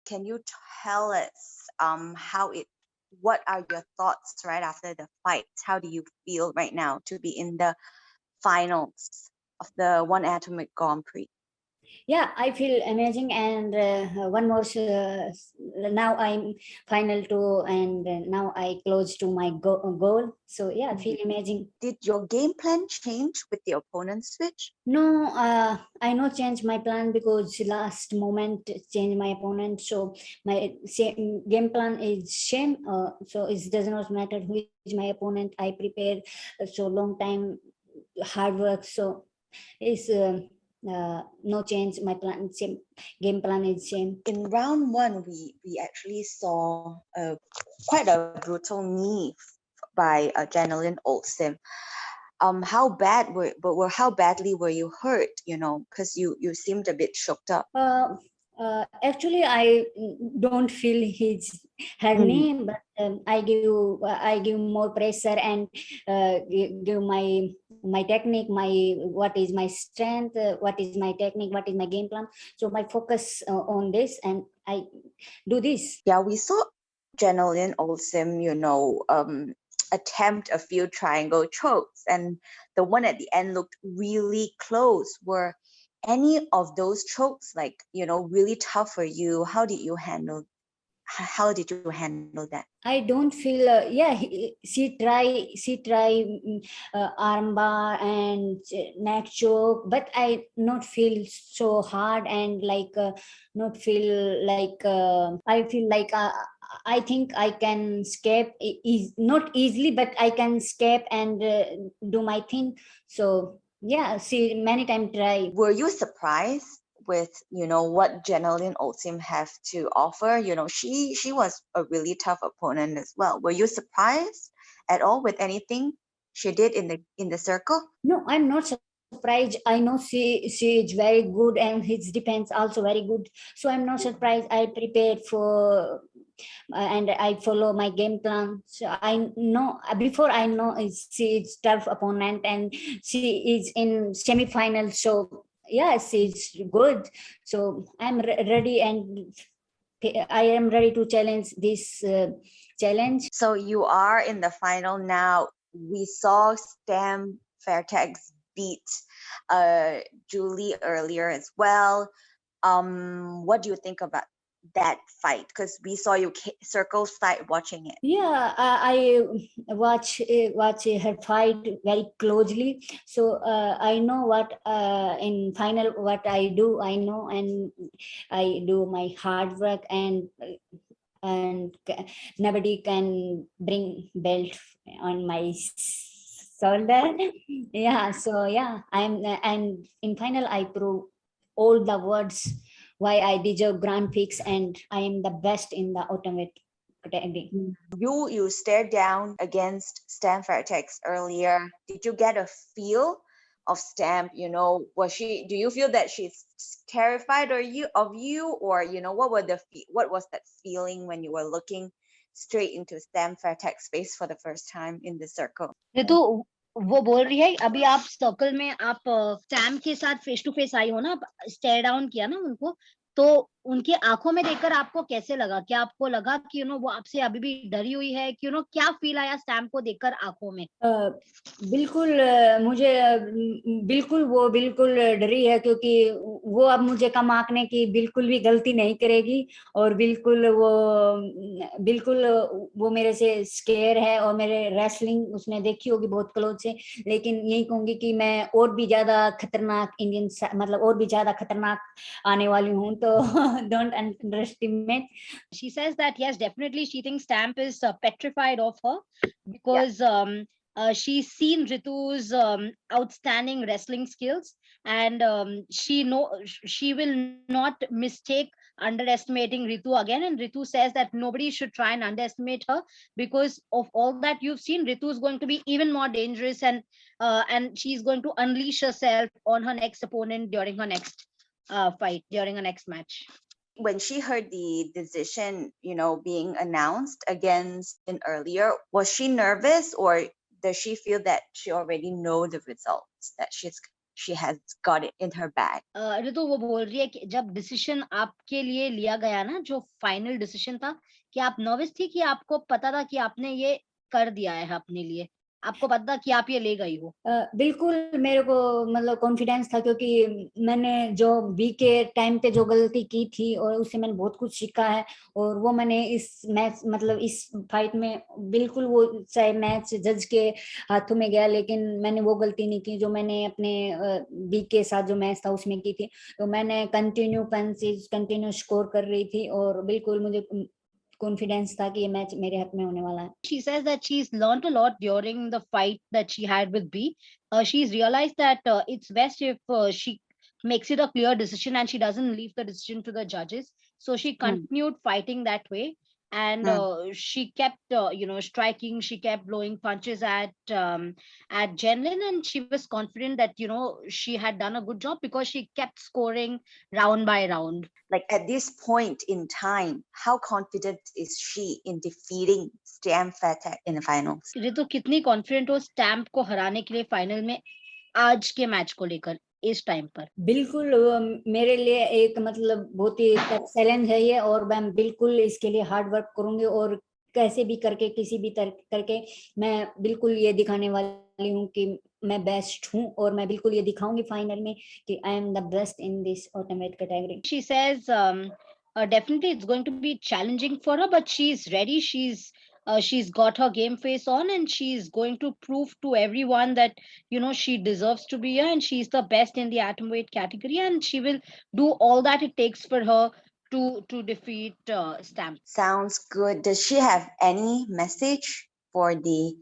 Can you tell us what are your thoughts right after the fight? How do you feel right now to be in the finals of the One Atomic Grand Prix? Yeah, I feel amazing, and one more now I'm final two, and now I close to my goal. So yeah, I feel amazing. Did your game plan change with the opponent switch? No, I not change my plan because last moment change my opponent. So my same game plan is same. So it does not matter who is my opponent. I prepare so long time, hard work. So it's no change. My plan same. Game plan is same. In round one, we actually saw quite a brutal knee by Jenelyn Olsim. How badly were you hurt? Because you seemed a bit shook up. Actually, I don't feel his her name, but I give more pressure and give my technique, my what is my strength, what is my technique, what is my game plan. So my focus on this, and I do this. Yeah, we saw Jenelyn Olsim, attempt a few triangle chokes, and the one at the end looked really close. Were any of those chokes really tough for you? How did you handle that? I don't feel she try armbar and neck choke, but I not feel so hard and not feel like I feel like I think I can escape not easily, but I can escape and do my thing. So yeah, see many times try. Were you surprised with what Jenelyn Olsim have to offer? She was a really tough opponent as well. Were you surprised at all with anything she did in the circle? No, I'm not surprised. I know she is very good, and his defense also very good. So I'm not surprised. I prepared for and I follow my game plan. So I know before I know she is tough opponent, and she is in semi-final. So yeah, she's good. So I'm ready, and I am ready to challenge this challenge. So you are in the final now. We saw Stam Fairtex beat Julie earlier as well. What do you think about that fight? Because we saw you circle side watching it. Yeah, I watch her fight very closely. So I know what in final what I do. I know, and I do my hard work, and nobody can bring belt on my shoulder. Yeah, so yeah, and in final I prove all the words why I deserve Grand Prix, and I am the best in the Atomweight category. You stared down against Stam Fairtex earlier. Did you get a feel of Stamp? Do you feel that she's terrified of you, or what was that feeling when you were looking straight into Stam Fairtex face for the first time in the circle? ऋतु वो बोल रही है अभी आप circle में आप Sam के साथ फेस टू फेस आई हो ना, स्टेयर डाउन किया ना उनको, तो उनकी आंखों में देखकर आपको कैसे लगा? क्या आपको लगा कि वो आपसे अभी भी डरी हुई है कि क्या फील आया सैम को देखकर आंखों में? बिल्कुल मुझे बिल्कुल वो बिल्कुल डरी है, क्योंकि वो अब मुझे कम आंकने की बिल्कुल भी गलती नहीं करेगी, और बिल्कुल वो मेरे से स्केयर है, और मेरे रेसलिंग उसने देखी होगी बहुत क्लोज से, लेकिन यही कहूंगी कि मैं और भी ज्यादा खतरनाक मतलब और भी ज्यादा खतरनाक आने वाली हूँ, तो don't underestimate. She says that yes, definitely she thinks Stamp is petrified of her because she's seen Ritu's outstanding wrestling skills, and she will not mistake underestimating Ritu again. And Ritu says that nobody should try and underestimate her, because of all that you've seen, Ritu is going to be even more dangerous, and she's going to unleash herself on her next opponent during her next fight, during her next match. When she heard the decision, being announced against an earlier, was she nervous, or does she feel that she already know the results that she's she has got it in her bag. ऋतु वो बोल रही है कि जब decision आपके लिए लिया गया ना, जो फाइनल डिसीजन था, कि आप नर्वस थी कि आपको पता था कि आपने ये कर दिया है अपने लिए, आपको पता था कि आप ये ले गई हो? बिल्कुल मेरे को मतलब कॉन्फिडेंस था, क्योंकि मैंने जो बी के टाइम पे जो गलती की थी और उससे मैंने बहुत कुछ सीखा है, और वो मैंने इस मैच मतलब इस फाइट में बिल्कुल, वो चाहे मैच जज के हाथों में गया लेकिन मैंने वो गलती नहीं की जो मैंने अपने बी के साथ जो मैच था उसमें की थी। तो मैंने कंटिन्यू पंचेस कंटिन्यू स्कोर कर रही थी और बिल्कुल मुझे कॉन्फिडेंस था कि ये मैच मेरे हाथ में होने वाला है। She says that she's learned a lot during the fight that she had with B. She's realized that it's best if she makes it a clear decision and she doesn't leave the decision to the judges. So she continued fighting that way, and she kept, striking. She kept blowing punches at Jenlyn, and she was confident that she had done a good job because she kept scoring round by round. Like at this point in time, how confident is she in defeating Stan Fatek in the finals? Ritu कितनी confident हो stamp को हराने के लिए final में आज के match को लेकर इस टाइम पर? बिल्कुल मेरे लिए एक मतलब बहुत ही टफ चैलेंज है ये, और मैं बिल्कुल इसके लिए हार्ड वर्क करूंगी और कैसे भी करके किसी भी तरह करके मैं बिल्कुल ये दिखाने वाली हूँ कि मैं बेस्ट हूँ, और मैं बिल्कुल ये दिखाऊंगी फाइनल में कि I am the best in this atomweight category. She says definitely it's going to be challenging for her, but she's ready. She's got her game face on, and she's going to prove to everyone that she deserves to be here, and she's the best in the atom weight category, and she will do all that it takes for her to defeat Stamp. Sounds good. Does she have any message for the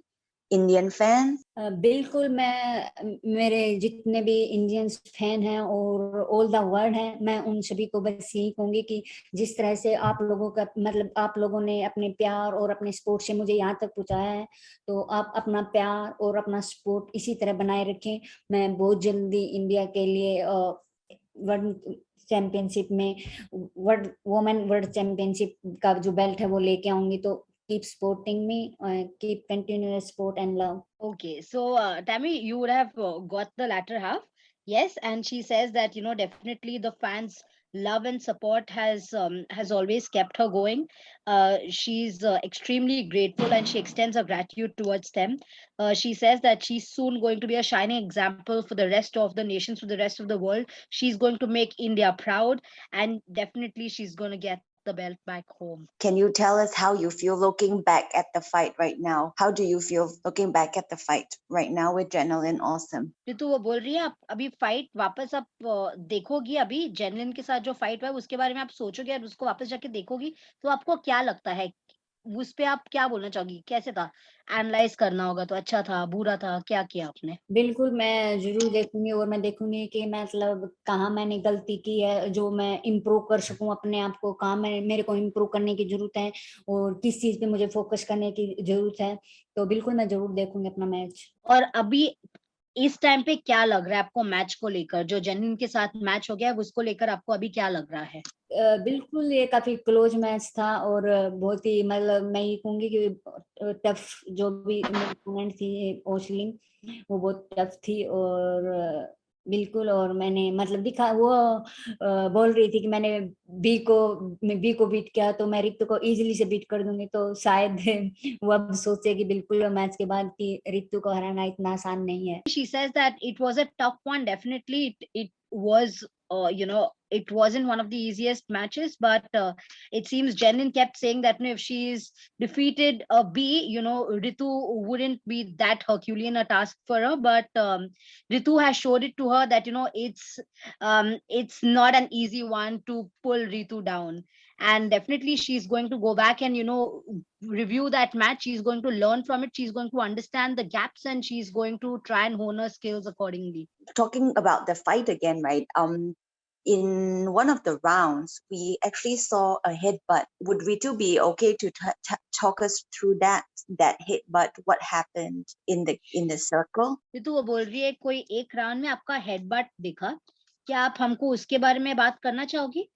Indian fans? बिल्कुल, मैं मेरे जितने भी Indians fan हैं और all the world हैं, मैं उन सभी को बस यही कहूंगी कि जिस तरह से आप लोगों का मतलब आप लोगों ने अपने प्यार और अपने सपोर्ट से मुझे यहाँ तक पहुँचाया है, तो आप अपना प्यार और अपना सपोर्ट इसी तरह बनाए रखें। मैं बहुत जल्दी इंडिया के लिए वर्ल्ड चैंपियनशिप में वर्ल्ड चैंपियनशिप का जो बेल्ट है वो लेके आऊंगी। तो keep supporting me, keep continuous support and love. Okay, so Tammy, you would have got the latter half. Yes, and she says that definitely the fans' love and support has always kept her going. She's extremely grateful, and she extends her gratitude towards them. She says that she's soon going to be a shining example for the rest of the nations, for the rest of the world. She's going to make India proud, and definitely she's going to get the belt back home. Can you tell us how you feel looking back at the fight right now? How do you feel looking back at the fight right now with Jenelyn Olsim? Ritu वो बोल रही है, आप अभी fight वापस आप देखोगी, अभी जेनलिन के साथ जो फाइट हुआ है उसके बारे में आप सोचोगे और उसको वापस जाके देखोगी, तो आपको क्या लगता है उस पे आप क्या बोलना चाहोगी? कैसे था? एनालाइज करना होगा तो अच्छा था, बुरा था, क्या किया आपने? बिल्कुल मैं जरूर देखूंगी, और मैं देखूंगी कि मतलब कहाँ मैंने गलती की है, जो मैं इम्प्रूव कर सकूं अपने आप को, कहाँ मेरे को इम्प्रूव करने की जरूरत है और किस चीज पे मुझे फोकस करने की जरूरत है। तो बिल्कुल मैं जरूर देखूंगी अपना मैच। और अभी इस टाइम पे क्या लग रहा है आपको मैच को लेकर? जो जेनलिन के साथ मैच हो गया है उसको लेकर आपको अभी क्या लग रहा है? बिल्कुल ये काफी क्लोज मैच था, और बहुत ही मतलब मैं ये कहूंगी कि टफ जो भी ओपोनेंट थी ओशलिन, वो बहुत टफ थी, और बिल्कुल, और मैंने मतलब दिखा वो बोल रही थी कि मैंने बी को बीट किया तो मैं रितु को इजीली से बीट कर दूंगी। तो शायद वो अब सोचेगी बिल्कुल मैच के बाद कि रितु को हराना इतना आसान नहीं है। She says that it was a tough one. Definitely, it was. It wasn't one of the easiest matches, but it seems Jenin kept saying that if she's defeated a B, Ritu wouldn't be that Herculean a task for her. But Ritu has showed it to her that it's not an easy one to pull Ritu down. And definitely she's going to go back and review that match. She's going to learn from it. She's going to understand the gaps, and she's going to try and hone her skills accordingly. Talking about the fight again, right? In one of the rounds, we actually saw a headbutt. Would Ritu be okay to talk us through that headbutt? What happened in the circle? Ritu वो बोल रही है कोई एक round में आपका headbutt दिखा, क्या आप हमको उसके बारे में बात करना चाहोगी?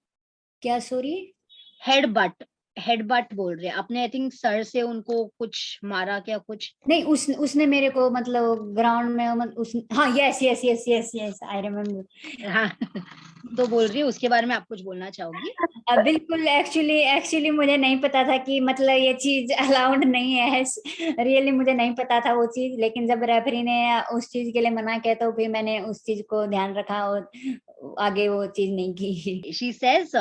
क्या? सॉरी, हेडबट हेडबट बोल रहे हैं, अपने आई थिंक सर से उनको कुछ मारा क्या कुछ? नहीं, उसने मेरे को मतलब ग्राउंड में हाँ, yes yes yes yes yes, I remember. हाँ तो बोल रही है उसके बारे में आप कुछ बोलना चाहोगी? बिल्कुल, एक्चुअली एक्चुअली मुझे नहीं पता था कि मतलब ये चीज अलाउड नहीं है। रियली मुझे नहीं पता था वो चीज, लेकिन जब रेफरी ने उस चीज के लिए मना किया तो फिर मैंने उस चीज को ध्यान रखा और आगे वो चीज नहीं की। She says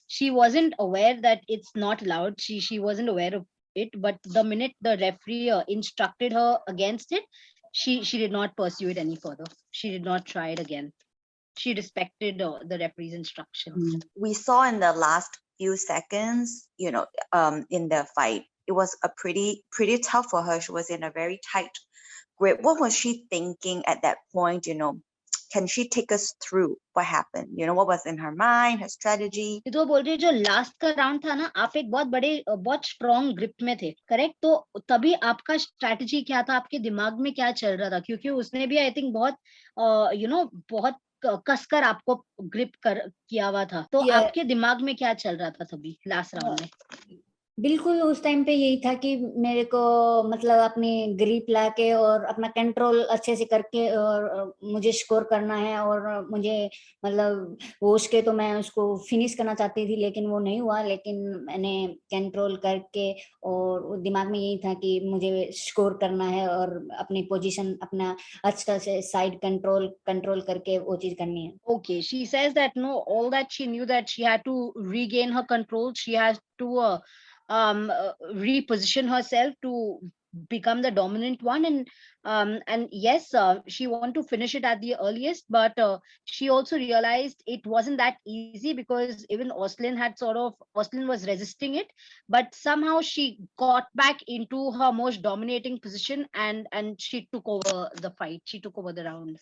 she wasn't aware that it's not allowed. She wasn't aware of it, but the minute the referee instructed her against it, she did not pursue it any further. She did not try it again. She respected the referee's instructions. We saw in the last few seconds, in the fight, it was a pretty tough for her. She was in a very tight grip. What was she thinking at that point? Can she take us through what happened? What was in her mind, her strategy? तो बोल रही है जो last का round था ना, आप एक बहुत स्ट्रॉन्ग ग्रिप में थे, करेक्ट? तो तभी आपका स्ट्रेटजी क्या था, आपके दिमाग में क्या चल रहा था? क्योंकि उसने भी आई थिंक बहुत कसकर आपको ग्रिप किया हुआ था, तो Yeah. आपके दिमाग में क्या चल रहा था तभी लास्ट राउंड में? बिल्कुल उस टाइम पे यही था कि मेरे को मतलब अपनी ग्रिप लाके और अपना कंट्रोल अच्छे से करके और मुझे स्कोर करना है, और मुझे मतलब होश के तो मैं उसको फिनिश करना चाहती थी, लेकिन वो नहीं हुआ। लेकिन मैंने कंट्रोल करके और दिमाग में यही था कि मुझे स्कोर करना है और अपनी पोजीशन अपना अच्छा से साइड कंट्रोल करके वो चीज करनी है। Okay, she says that no, all that she knew that she had to regain her control. She has to reposition herself to become the dominant one, and yes, she want to finish it at the earliest, but she also realized it wasn't that easy because even Oslin was resisting it, but somehow she got back into her most dominating position, and she took over the fight. She took over the round.